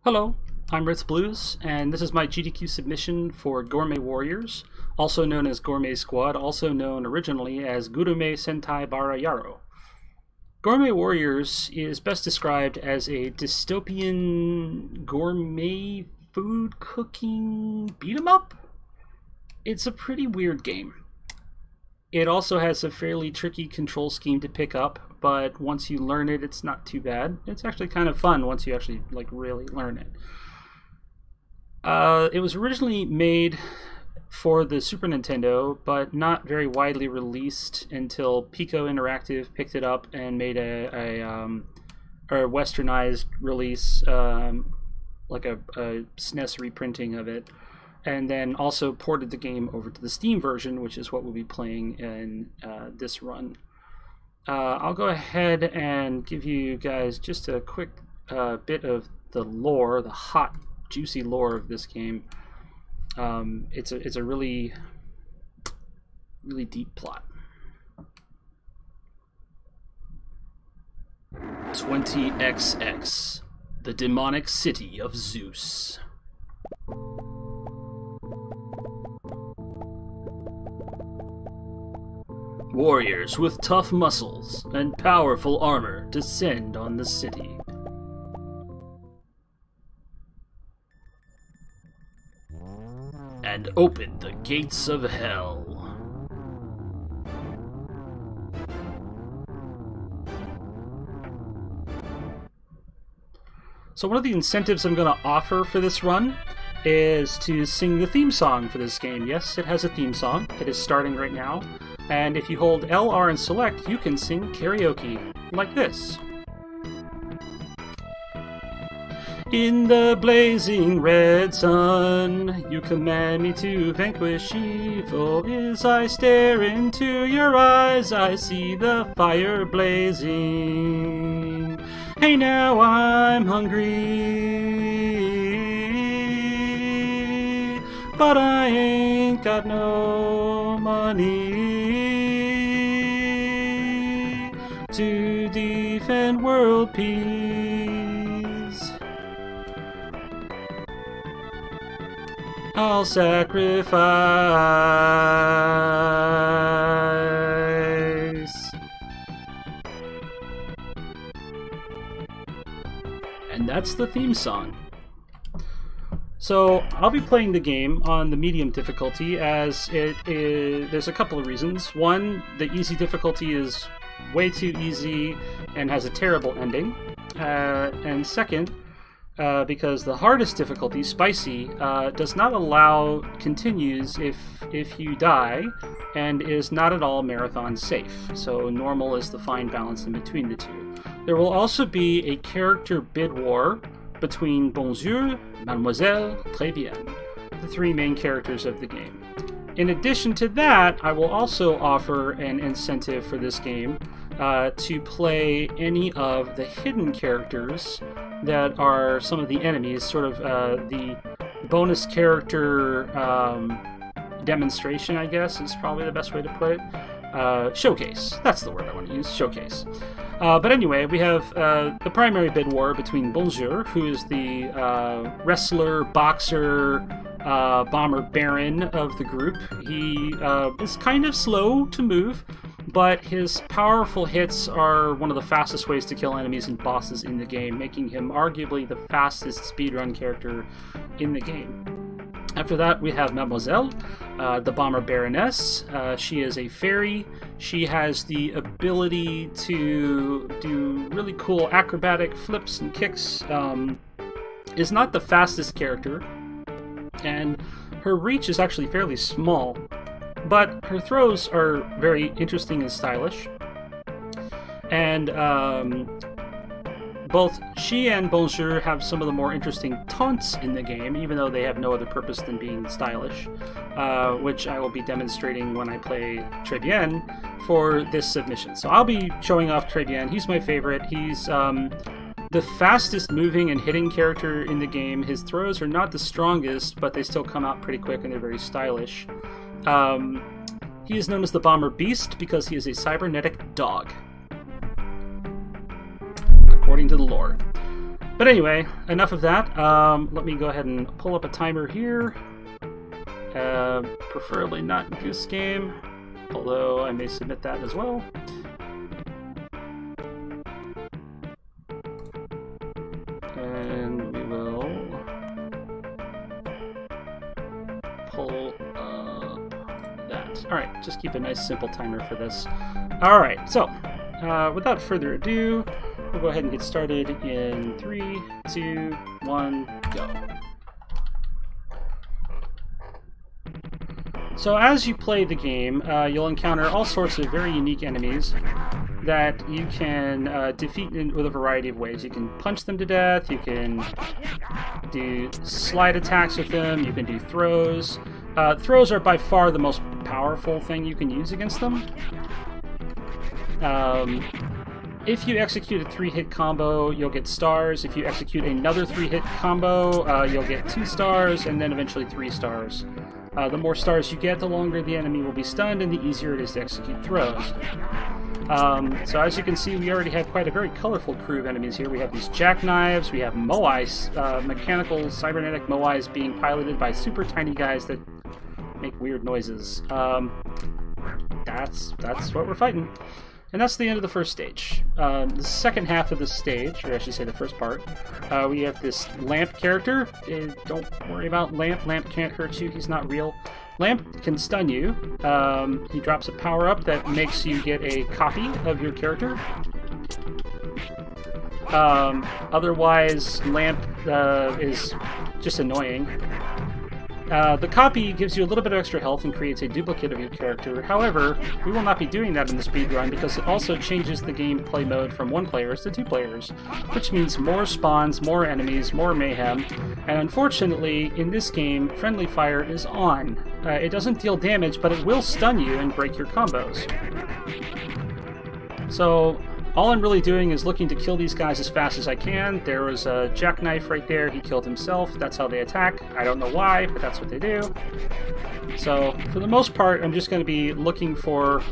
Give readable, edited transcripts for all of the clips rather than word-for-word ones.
Hello, I'm Ritz Blues, and this is my GDQ submission for Gourmet Warriors, also known as Gourmet Squad, also known originally as Gourmet Sentai Bara Yarou. Gourmet Warriors is best described as a dystopian gourmet food cooking beat-em-up? It's a pretty weird game. It also has a fairly tricky control scheme to pick up, but once you learn it, it's not too bad. It's actually kind of fun once you actually really learn it. It was originally made for the Super Nintendo, but not very widely released until Pico Interactive picked it up and made a westernized release, like a SNES reprinting of it, and then also ported the game over to the Steam version, which is what we'll be playing in this run. I'll go ahead and give you guys just a quick bit of the lore, the hot, juicy lore of this game. It's a really deep plot. 20XX, the demonic city of Zeus. Warriors with tough muscles and powerful armor descend on the city. And open the gates of hell. So one of the incentives I'm going to offer for this run is to sing the theme song for this game. Yes, it has a theme song. It is starting right now. And if you hold L, R, and select, you can sing karaoke, like this. In the blazing red sun, you command me to vanquish evil. As I stare into your eyes, I see the fire blazing. Hey, now I'm hungry, but I ain't got no money to defend world peace. I'll sacrifice. And that's the theme song. So I'll be playing the game on the medium difficulty, as there's a couple of reasons. One, the easy difficulty is way too easy and has a terrible ending. And second, because the hardest difficulty, spicy, does not allow continues if you die, and is not at all marathon safe. So normal is the fine balance in between the two. There will also be a character bid war between Bonjour, Mademoiselle, Très Bien, the three main characters of the game. In addition to that, I will also offer an incentive for this game to play any of the hidden characters that are some of the enemies, sort of the bonus character demonstration, I guess, is probably the best way to put it. Showcase. That's the word I want to use, showcase. But anyway, we have the primary bid war between Bonjour, who is the wrestler, boxer, bomber baron of the group. He is kind of slow to move, but his powerful hits are one of the fastest ways to kill enemies and bosses in the game, making him arguably the fastest speedrun character in the game. After that, we have Mademoiselle, the Bomber Baroness. She is a fairy. She has the ability to do really cool acrobatic flips and kicks. Is not the fastest character, and her reach is actually fairly small, but her throws are very interesting and stylish. And both she and Bonjour have some of the more interesting taunts in the game, even though they have no other purpose than being stylish, which I will be demonstrating when I play Très Bien for this submission. So I'll be showing off Très Bien. He's my favorite. He's the fastest moving and hitting character in the game. His throws are not the strongest, but they still come out pretty quick and they're very stylish. He is known as the Bomber Beast because he is a cybernetic dog, according to the lore. But anyway, enough of that. Let me go ahead and pull up a timer here. Preferably not Goose Game, although I may submit that as well. And we will pull up that. Alright, just keep a nice simple timer for this. Alright, so without further ado, we'll go ahead and get started in 3, 2, 1, go. So as you play the game, you'll encounter all sorts of very unique enemies that you can defeat with a variety of ways. You can punch them to death, you can do slide attacks with them, you can do throws. Throws are by far the most powerful thing you can use against them. If you execute a 3-hit combo, you'll get stars. If you execute another 3-hit combo, you'll get 2 stars, and then eventually 3 stars. The more stars you get, the longer the enemy will be stunned, and the easier it is to execute throws. So as you can see, we already have quite a very colorful crew of enemies here. We have these jackknives, we have moais, mechanical cybernetic moais being piloted by super tiny guys that make weird noises. That's what we're fighting. And that's the end of the first stage. The second half of the stage, or I should say the first part, we have this Lamp character. Don't worry about Lamp. Lamp can't hurt you. He's not real. Lamp can stun you. He drops a power-up that makes you get a copy of your character. Otherwise, Lamp is just annoying. The copy gives you a little bit of extra health and creates a duplicate of your character. However, we will not be doing that in the speedrun because it also changes the gameplay mode from 1 player to 2 players, which means more spawns, more enemies, more mayhem, and unfortunately, in this game, friendly fire is on. It doesn't deal damage, but it will stun you and break your combos. So, all I'm really doing is looking to kill these guys as fast as I can. There was a jackknife right there. He killed himself. That's how they attack. I don't know why, but that's what they do. So, for the most part, I'm just going to be looking for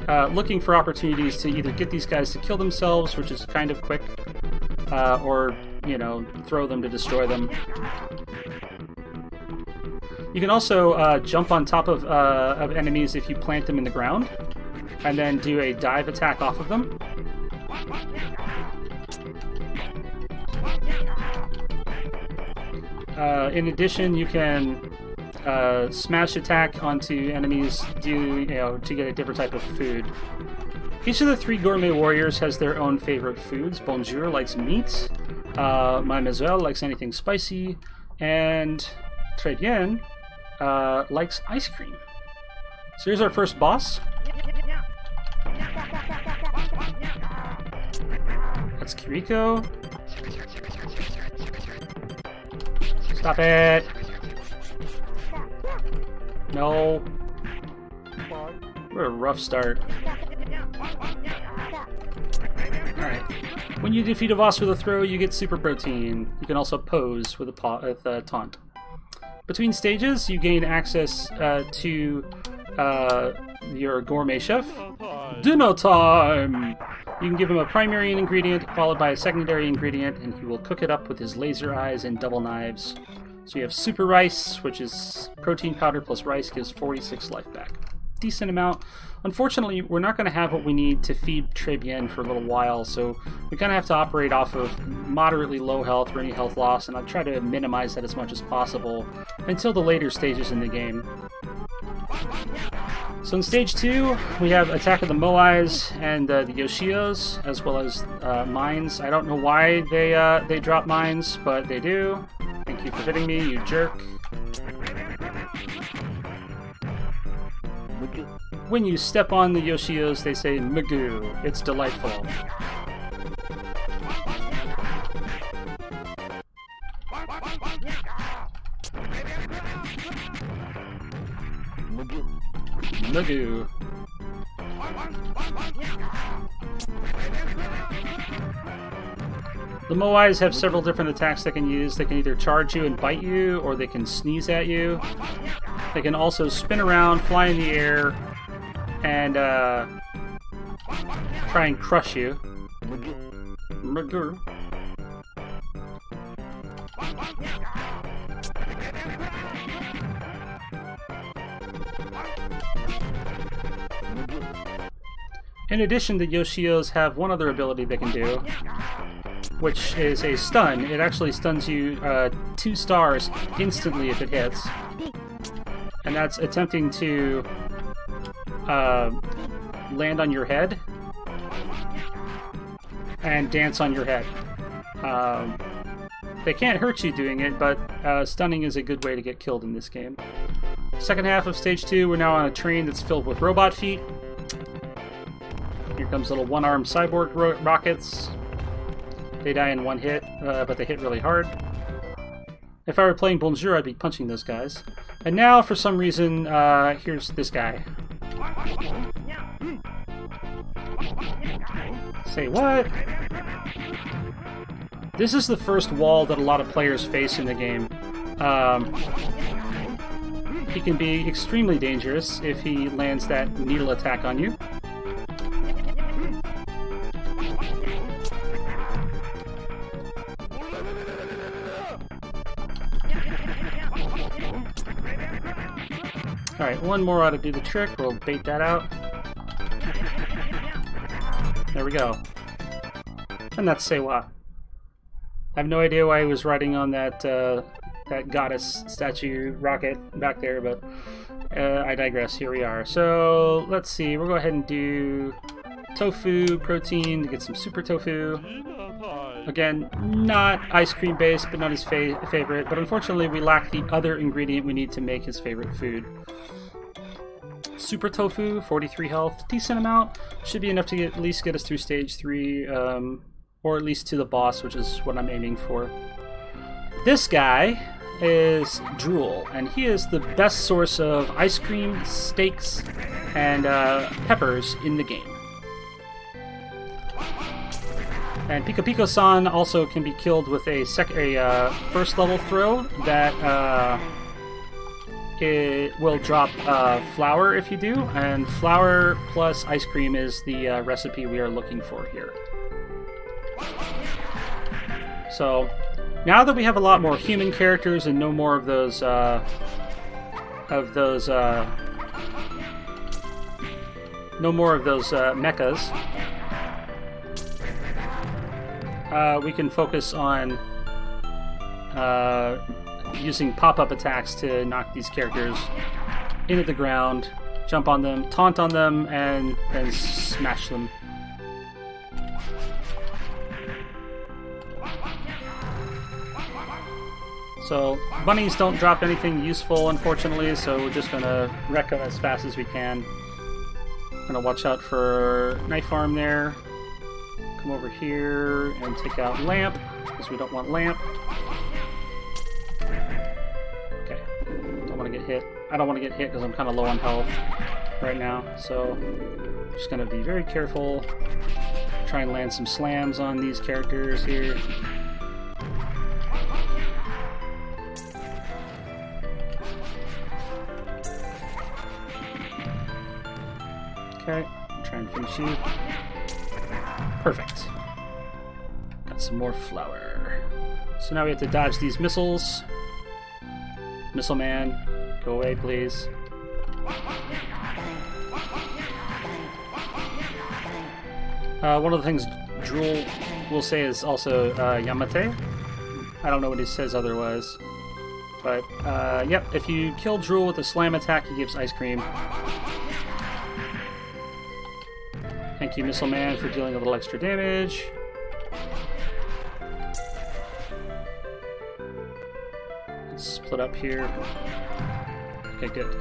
opportunities to either get these guys to kill themselves, which is kind of quick, or, you know, throw them to destroy them. You can also jump on top of enemies if you plant them in the ground, and then do a dive attack off of them. In addition, you can smash attack onto enemies to get a different type of food. Each of the 3 Gourmet Warriors has their own favorite foods. Bonjour likes meat, Mademoiselle likes anything spicy, and Très Bien likes ice cream. So here's our first boss. That's Kiriko. Stop it! No. What a rough start. Alright. When you defeat a boss with a throw, you get super protein. You can also pose with a taunt. Between stages, you gain access to your gourmet chef. Dinner time! You can give him a primary ingredient followed by a secondary ingredient, and he will cook it up with his laser eyes and double knives. So you have super rice, which is protein powder plus rice, gives 46 life back. Decent amount. Unfortunately, we're not going to have what we need to feed Très Bien for a little while, so we kind of have to operate off of moderately low health or any health loss, and I'll try to minimize that as much as possible until the later stages in the game. So in stage 2, we have Attack of the Moais and the Yoshios, as well as mines. I don't know why they drop mines, but they do. Thank you for hitting me, you jerk. When you step on the Yoshios, they say Magoo. It's delightful. Magoo. The Moais have several different attacks they can use. They can either charge you and bite you, or they can sneeze at you. They can also spin around, fly in the air, and try and crush you. Murder. In addition, the Yoshios have one other ability they can do, which is a stun. It actually stuns you 2 stars instantly if it hits. And that's attempting to land on your head and dance on your head. They can't hurt you doing it, but stunning is a good way to get killed in this game. Second half of stage 2, we're now on a train that's filled with robot feet. Here comes little one-armed cyborg rockets. They die in one hit, but they hit really hard. If I were playing Bonjour, I'd be punching those guys. And now, for some reason, here's this guy. Say what? This is the first wall that a lot of players face in the game. He can be extremely dangerous if he lands that needle attack on you. Alright, one more ought to do the trick. We'll bait that out. There we go. And that's Sewa. I have no idea why he was riding on that that goddess statue rocket back there, but I digress. Here we are. So let's see. We'll go ahead and do tofu protein to get some super tofu. Again, not ice cream based, but not his favorite. But unfortunately, we lack the other ingredient we need to make his favorite food. Super tofu, 43 health, decent amount. Should be enough to at least get us through stage 3, or at least to the boss, which is what I'm aiming for. This guy is Drool, and he is the best source of ice cream, steaks, and peppers in the game. And Pika Pika-san also can be killed with a first level throw that it will drop flour if you do, and flour plus ice cream is the recipe we are looking for here. So now that we have a lot more human characters and no more of those mechas, we can focus on using pop-up attacks to knock these characters into the ground, jump on them, taunt on them, and smash them. So bunnies don't drop anything useful, unfortunately, so we're just gonna wreck them as fast as we can. Gonna watch out for knife arm there. Come over here and take out lamp, because we don't want lamp. Okay, don't want to get hit. I don't want to get hit because I'm kind of low on health right now, so just gonna be very careful. Try and land some slams on these characters here. Okay, try and finish you. Perfect. Got some more flour. So now we have to dodge these missiles. Missile man, go away, please. One of the things Drool will say is also Yamate. I don't know what he says otherwise. But, yep, if you kill Drool with a slam attack, he gives ice cream. Thank you, Missile Man, for dealing a little extra damage. Let's split up here. Okay, good.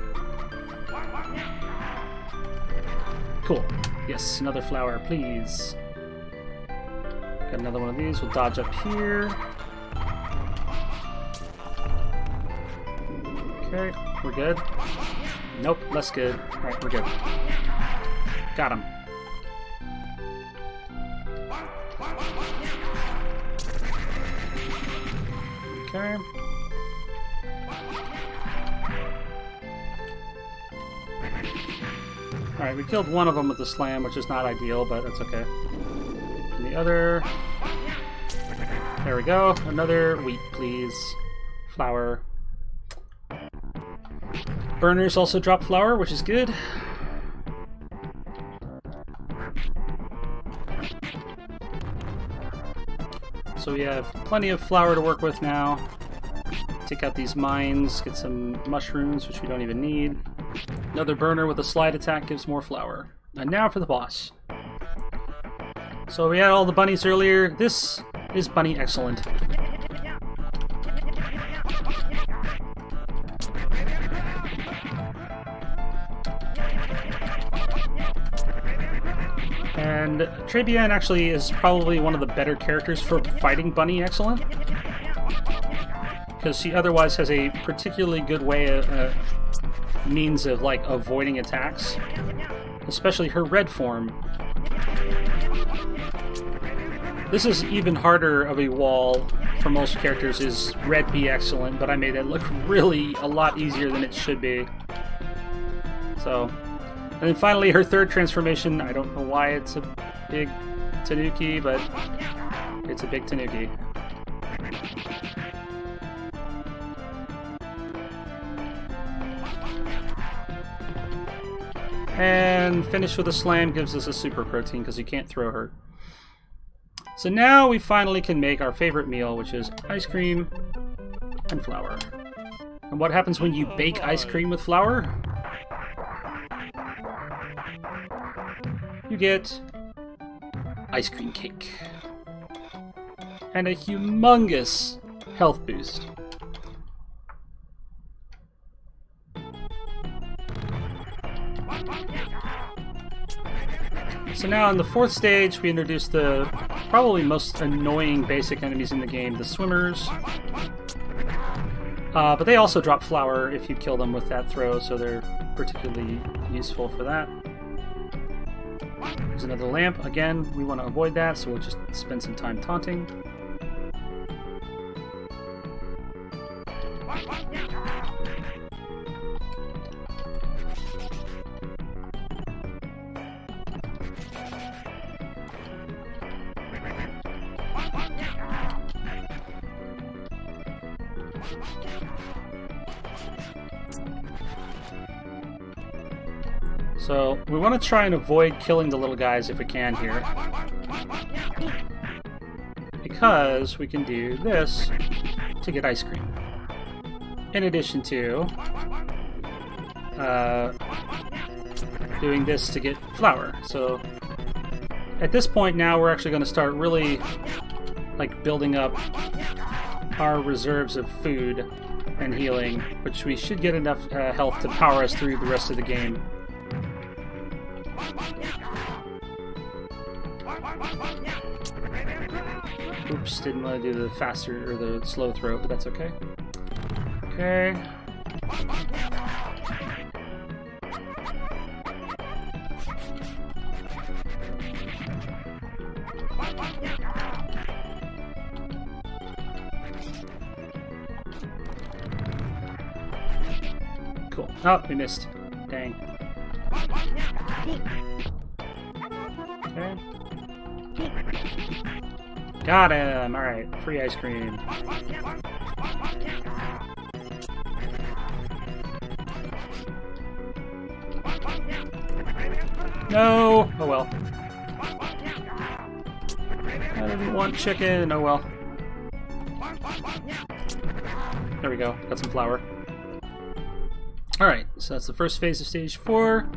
Cool. Yes, another flower, please. Got another one of these. We'll dodge up here. Okay, we're good. Nope, less good. Alright, we're good. Got him. Okay. Alright, we killed one of them with the slam, which is not ideal, but that's okay. the other. There we go. Another wheat, please. Flour. Burners also drop flour, which is good. So we have plenty of flour to work with now. Take out these mines, get some mushrooms, which we don't even need. Another burner with a slide attack gives more flour. And now for the boss. So we had all the bunnies earlier. This is bunny excellent. And Trebian actually is probably one of the better characters for fighting Bunny Excellent, because she otherwise has a particularly good way of means of like avoiding attacks, especially her red form. This is even harder of a wall for most characters, is Red Be Excellent, but I made it look really a lot easier than it should be. So. And then finally, her third transformation. I don't know why it's a big tanuki, but it's a big tanuki. And finish with a slam gives us a super protein because you can't throw her. So now we finally can make our favorite meal, which is ice cream and flour. And what happens when you bake ice cream with flour? You get ice cream cake and a humongous health boost. So now in the fourth stage we introduce the probably most annoying basic enemies in the game, the swimmers. But they also drop flour if you kill them with that throw, so they're particularly useful for that. There's another lamp. Again, we want to avoid that, so we'll just spend some time taunting. So we want to try and avoid killing the little guys if we can here, because we can do this to get ice cream, in addition to doing this to get flour. So at this point now we're actually going to start really like building up our reserves of food and healing, which we should get enough health to power us through the rest of the game. Oops, didn't want to do the faster or the slow throw, but that's okay. Okay. Cool. Oh, we missed. Dang. Okay. Got him! Alright, free ice cream. No! Oh well. I didn't want chicken, oh well. There we go, got some flour. Alright, so that's the first phase of stage 4.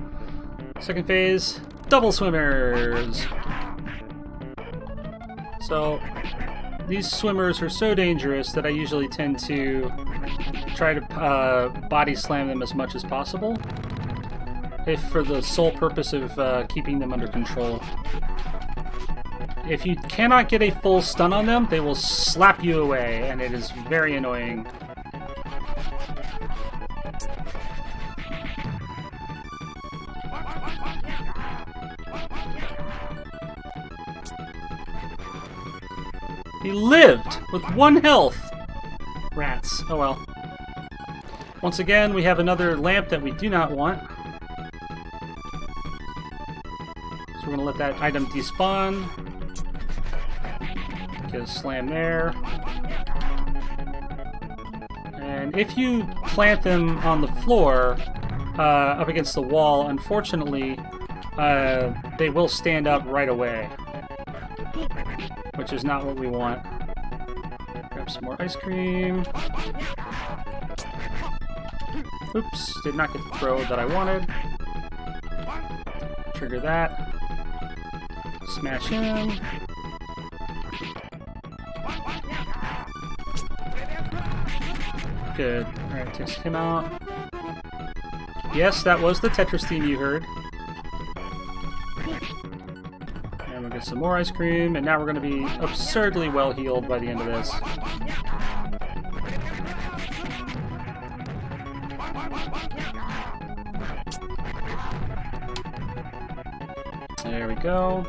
Second phase, double swimmers! So, these swimmers are so dangerous that I usually tend to try to body slam them as much as possible, if for the sole purpose of keeping them under control. If you cannot get a full stun on them, they will slap you away, and it is very annoying. He lived with 1 health! Rats. Oh well. Once again, we have another lamp that we do not want. So we're going to let that item despawn. Get a slam there. And if you plant them on the floor, up against the wall, unfortunately, they will stand up right away. Which is not what we want. Grab some more ice cream. Oops, did not get the throw that I wanted. Trigger that. Smash in. Good. Alright, test him out. Yes, that was the Tetris theme you heard. And we'll get some more ice cream, and now we're going to be absurdly well healed by the end of this. There we go.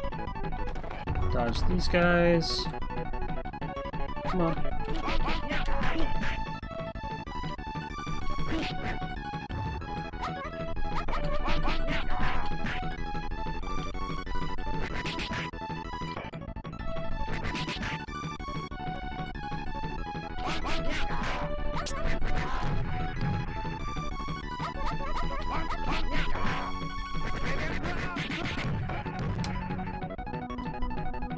Dodge these guys. Come on.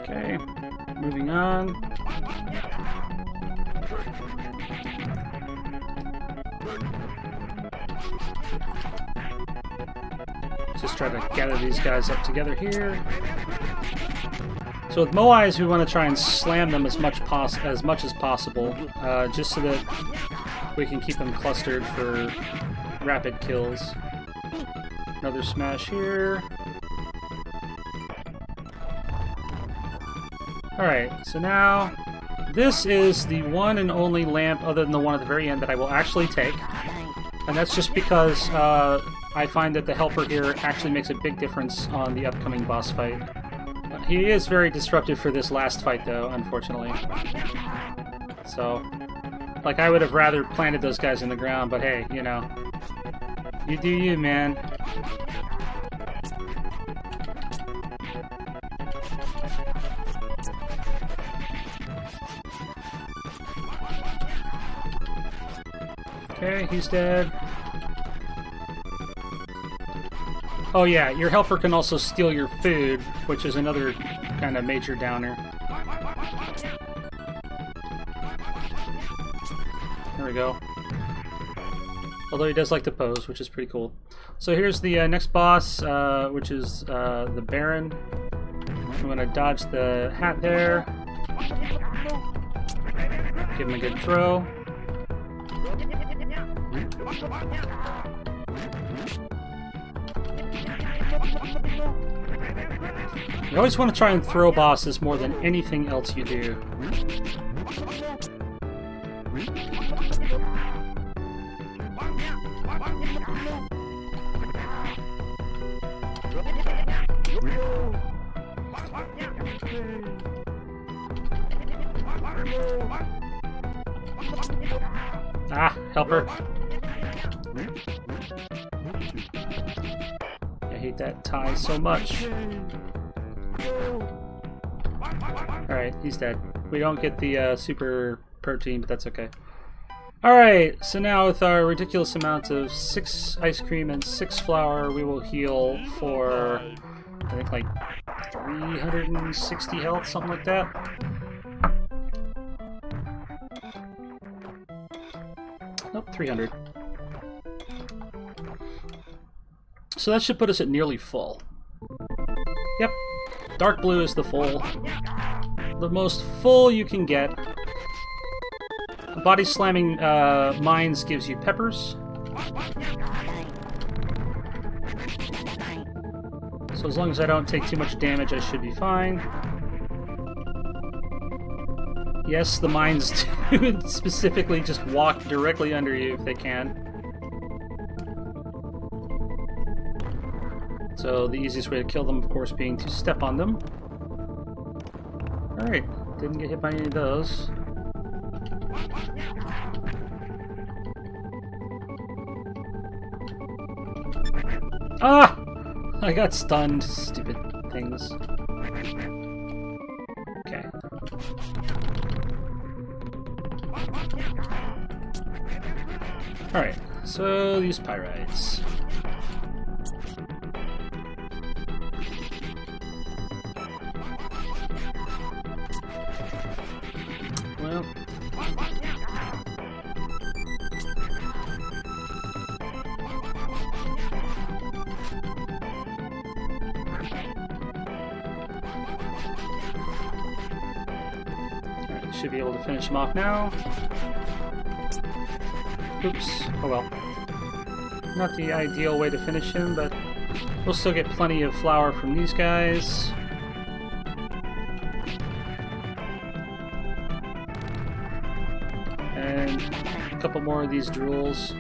Okay, moving on. Just try to gather these guys up together here. So with Moais, we want to try and slam them as much as possible, just so that we can keep them clustered for rapid kills. Another smash here. Alright, so now this is the one and only lamp other than the one at the very end that I will actually take. And that's just because I find that the helper here actually makes a big difference on the upcoming boss fight. He is very disruptive for this last fight though, unfortunately. So, like, I would have rather planted those guys in the ground, but hey, you know. You do you, man. Okay, he's dead. Oh yeah, your helper can also steal your food, which is another kind of major downer. There we go. Although he does like to pose, which is pretty cool. So here's the next boss, which is the Baron. I'm going to dodge the hat there. Give him a good throw. You always want to try and throw bosses more than anything else you do. Ah, helper. I hate that tie so much. Alright, he's dead. We don't get the super protein, but that's okay. Alright, so now with our ridiculous amount of 6 ice cream and 6 flour, we will heal for, I think, like 360 health, something like that. Nope, 300. So that should put us at nearly full. Yep, dark blue is the full. The most full you can get. Body slamming mines gives you peppers. So as long as I don't take too much damage, I should be fine. Yes, the mines do specifically just walk directly under you if they can. So the easiest way to kill them, of course, being to step on them. Alright, didn't get hit by any of those. Ah! I got stunned, stupid things. Okay. Alright, so these pyrites. Well, alright, should be able to finish him off now. Oops, oh well. Not the ideal way to finish him, but we'll still get plenty of flour from these guys. And a couple more of these drools.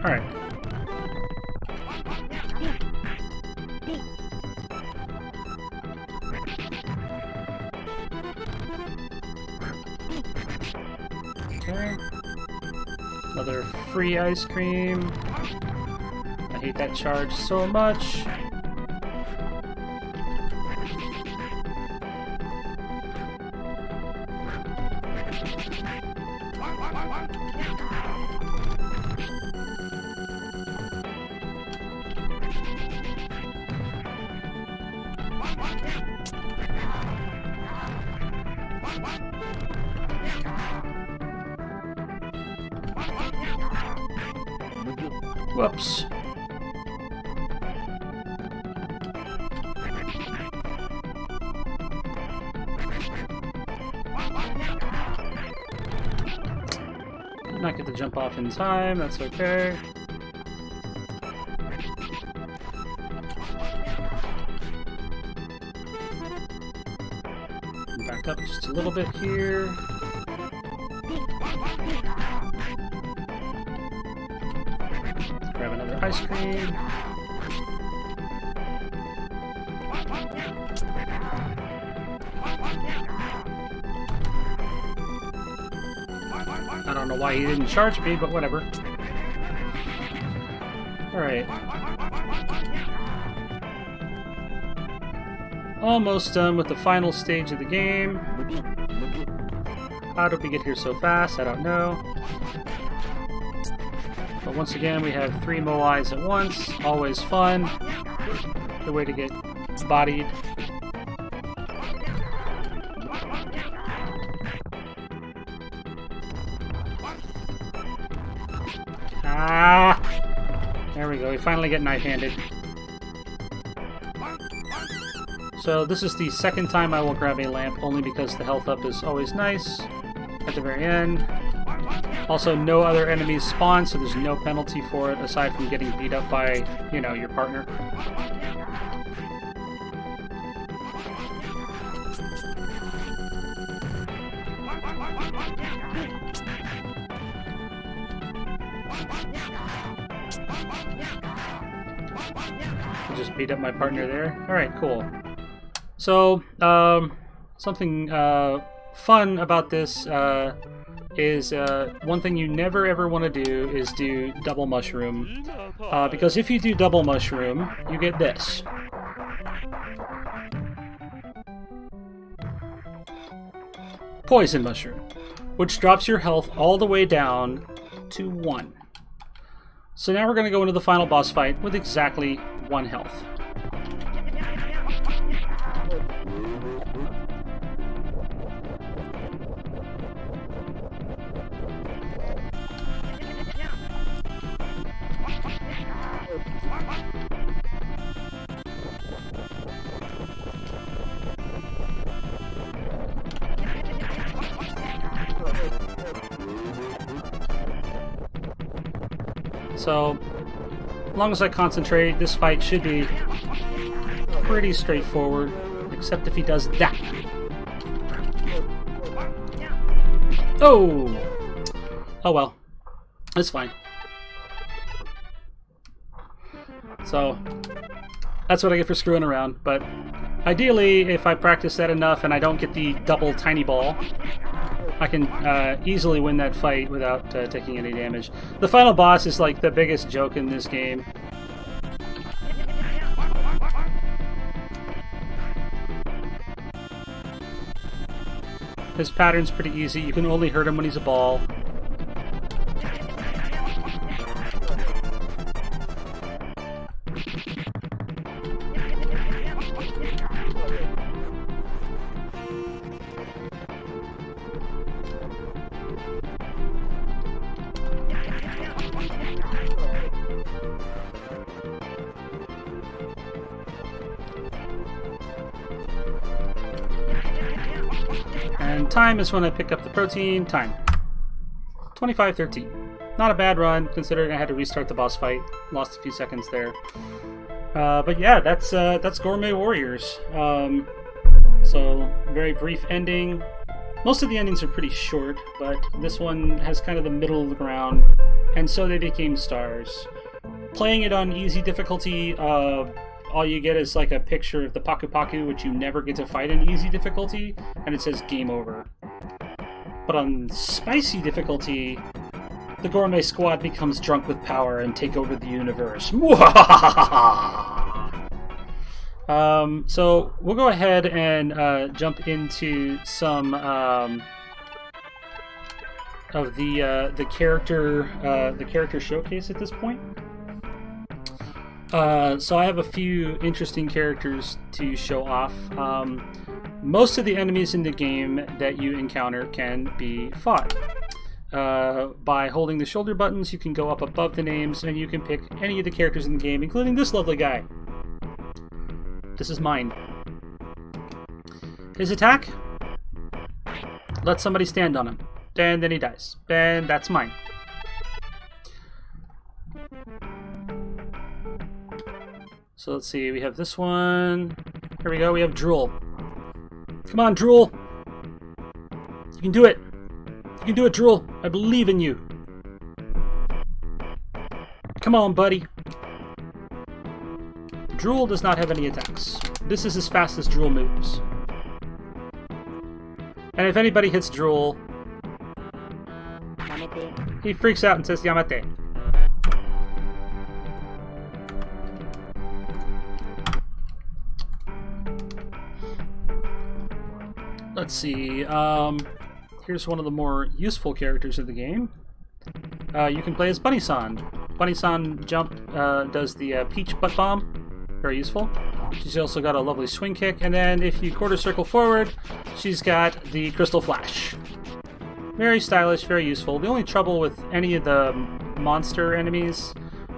Alright. Okay. Another free ice cream. I hate that charge so much. Whoops. Did not get to jump off in time, that's okay. Back up just a little bit here. Grab another ice cream. I don't know why he didn't charge me, but whatever. Alright. Almost done with the final stage of the game. How did we get here so fast? I don't know. But once again, we have 3 moais at once. Always fun. Good way to get bodied. Ah! There we go. We finally get knife-handed. So this is the second time I will grab a lamp, only because the health up is always nice at the very end. Also, no other enemies spawn, so there's no penalty for it, aside from getting beat up by, you know, your partner. I just beat up my partner there. Alright, cool. So, something fun about this is one thing you never ever want to do is do double mushroom. Because if you do double mushroom, you get this. Poison mushroom, which drops your health all the way down to 1. So now we're going to go into the final boss fight with exactly 1 health. So, as long as I concentrate, this fight should be pretty straightforward, except if he does that. Oh! Oh well. It's fine. So, that's what I get for screwing around, but ideally, if I practice that enough and I don't get the double tiny ball, I can easily win that fight without taking any damage. The final boss is like the biggest joke in this game. His pattern's pretty easy. You can only hurt him when he's a ball. And time is when I pick up the protein. Time. 25:13. Not a bad run, considering I had to restart the boss fight. Lost a few seconds there. But yeah, that's Gourmet Warriors. So, very brief ending. Most of the endings are pretty short, but this one has kind of the middle of the ground, and so they became stars. Playing it on easy difficulty, all you get is like a picture of the Paku Paku, which you never get to fight in easy difficulty, and it says game over. But on spicy difficulty, the Gourmet Squad becomes drunk with power and take over the universe. So we'll go ahead and jump into some of the character showcase at this point. So I have a few interesting characters to show off. Most of the enemies in the game that you encounter can be fought. By holding the shoulder buttons, you can go up above the names, and you can pick any of the characters in the game, including this lovely guy. This is mine. His attack? Let somebody stand on him. And then he dies. And that's mine. So let's see, we have this one. Here we go, we have Drool. Come on, Drool! You can do it! You can do it, Drool! I believe in you! Come on, buddy! Drool does not have any attacks. This is as fast as Drool moves. And if anybody hits Drool, he freaks out and says Yamate. Let's see, here's one of the more useful characters of the game. You can play as Bunny-san. Bunny-san does the peach butt bomb. Very useful. She's also got a lovely swing kick, and then if you quarter circle forward, she's got the crystal flash. Very stylish, very useful. The only trouble with any of the monster enemies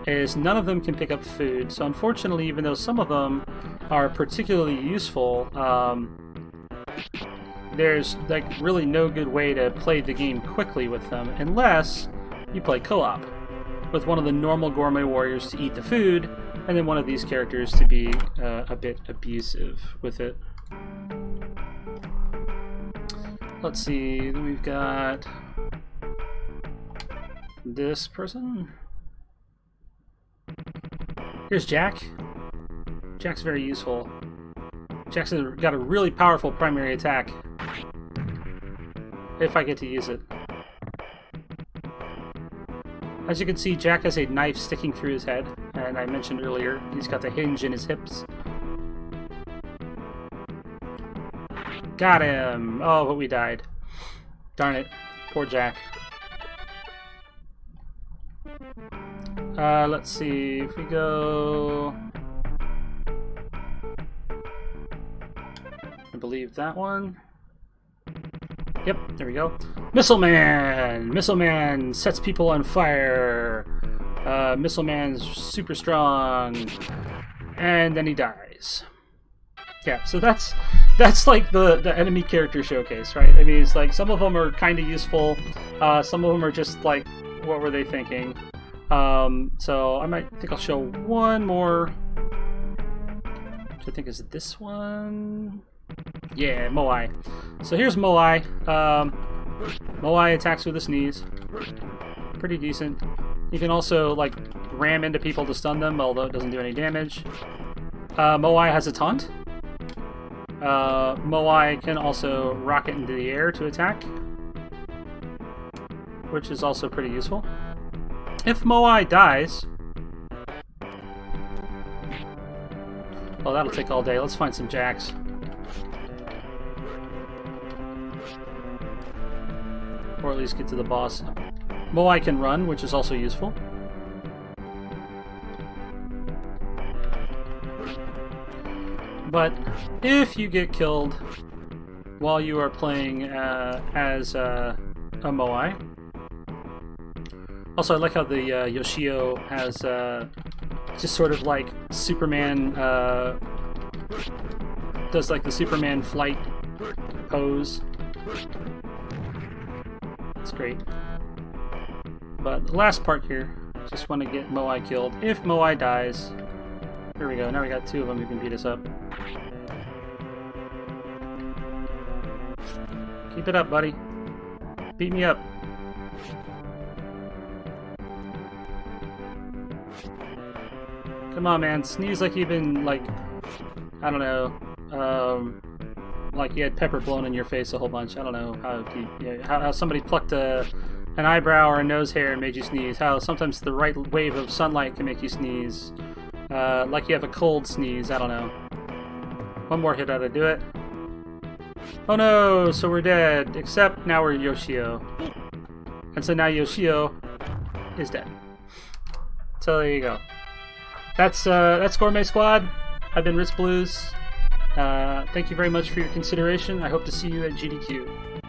is none of them can pick up food. So unfortunately, even though some of them are particularly useful, there's like really no good way to play the game quickly with them unless you play co-op with one of the normal Gourmet Warriors to eat the food, and then one of these characters to be a bit abusive with it. Let's see, we've got this person. Here's Jack. Jack's very useful. Jack's got a really powerful primary attack. If I get to use it. As you can see, Jack has a knife sticking through his head, and I mentioned earlier, he's got the hinge in his hips. Got him! Oh, but we died. Darn it. Poor Jack. Let's see, if we go... I believe that one. Yep, there we go. Missile Man! Missile Man sets people on fire. Missile Man's super strong. And then he dies. Yeah, so that's like the enemy character showcase, right? I mean, it's like some of them are kind of useful. Some of them are just like, what were they thinking? So I think I'll show one more. Which I think is this one. Yeah, Moai. So here's Moai. Moai attacks with his knees. Pretty decent. You can also like ram into people to stun them, although it doesn't do any damage. Moai has a taunt. Moai can also rocket into the air to attack. which is also pretty useful. If Moai dies... well, that'll take all day. Let's find some jacks. Or at least get to the boss. Moai can run, which is also useful. But if you get killed while you are playing as a Moai... also, I like how the Yoshio has just sort of like Superman... does like the Superman flight pose. It's great. But the last part here, just want to get Moai killed. If Moai dies... here we go, now we got two of them who can beat us up. Keep it up, buddy. Beat me up. Come on, man. Sneeze like you've been, like, I don't know, like you had pepper blown in your face a whole bunch. I don't know how somebody plucked an eyebrow or a nose hair and made you sneeze. How sometimes the right wave of sunlight can make you sneeze. Like you have a cold sneeze. I don't know. One more hit ought to do it. Oh no, so we're dead. Except now we're Yoshio. And so now Yoshio is dead. So there you go. That's Gourmet Squad. I've been Ritz Blues. Thank you very much for your consideration. I hope to see you at GDQ.